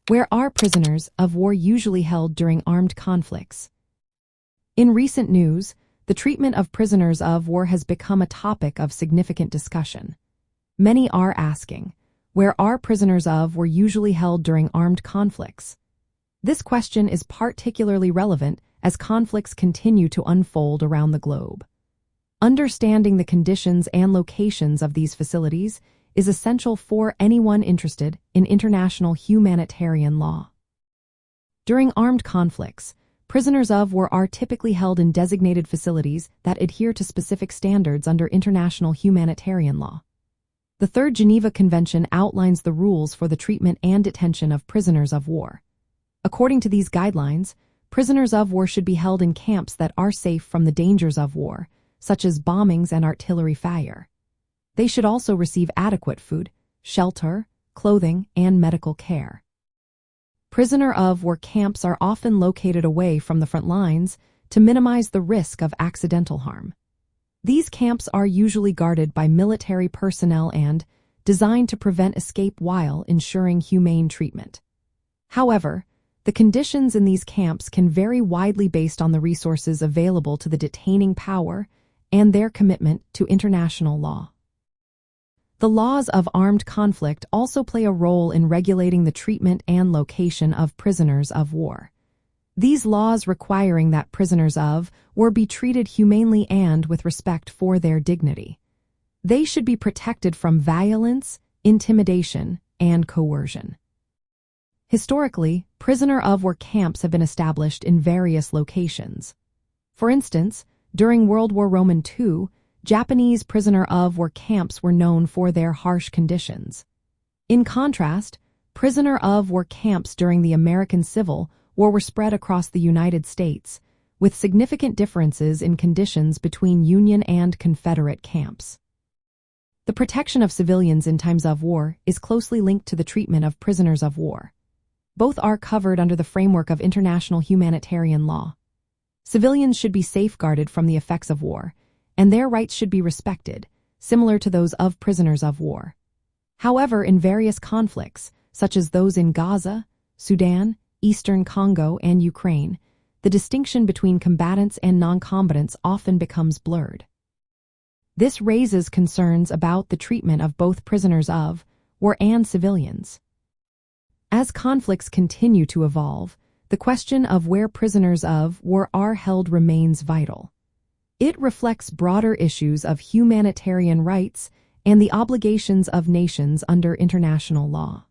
Where are prisoners of war usually held during armed conflicts? In recent news, the treatment of prisoners of war has become a topic of significant discussion. Many are asking, where are prisoners of war usually held during armed conflicts? This question is particularly relevant as conflicts continue to unfold around the globe. Understanding the conditions and locations of these facilities is essential for anyone interested in international humanitarian law. During armed conflicts, prisoners of war are typically held in designated facilities that adhere to specific standards under international humanitarian law. The Third Geneva Convention outlines the rules for the treatment and detention of prisoners of war. According to these guidelines, prisoners of war should be held in camps that are safe from the dangers of war, such as bombings and artillery fire. They should also receive adequate food, shelter, clothing, and medical care. Prisoner of war camps are often located away from the front lines to minimize the risk of accidental harm. These camps are usually guarded by military personnel and designed to prevent escape while ensuring humane treatment. However, the conditions in these camps can vary widely based on the resources available to the detaining power and their commitment to international law. The laws of armed conflict also play a role in regulating the treatment and location of prisoners of war. These laws requiring that prisoners of war be treated humanely and with respect for their dignity. They should be protected from violence, intimidation, and coercion. Historically, prisoner of war camps have been established in various locations. For instance, during World War II, Japanese prisoner of war camps were known for their harsh conditions. In contrast, prisoner of war camps during the American Civil War were spread across the United States, with significant differences in conditions between Union and Confederate camps. The protection of civilians in times of war is closely linked to the treatment of prisoners of war. Both are covered under the framework of international humanitarian law. Civilians should be safeguarded from the effects of war, and their rights should be respected, similar to those of prisoners of war. However, in various conflicts, such as those in Gaza, Sudan, Eastern Congo, and Ukraine, the distinction between combatants and non-combatants often becomes blurred. This raises concerns about the treatment of both prisoners of war and civilians. As conflicts continue to evolve, the question of where prisoners of war are held remains vital. It reflects broader issues of humanitarian rights and the obligations of nations under international law.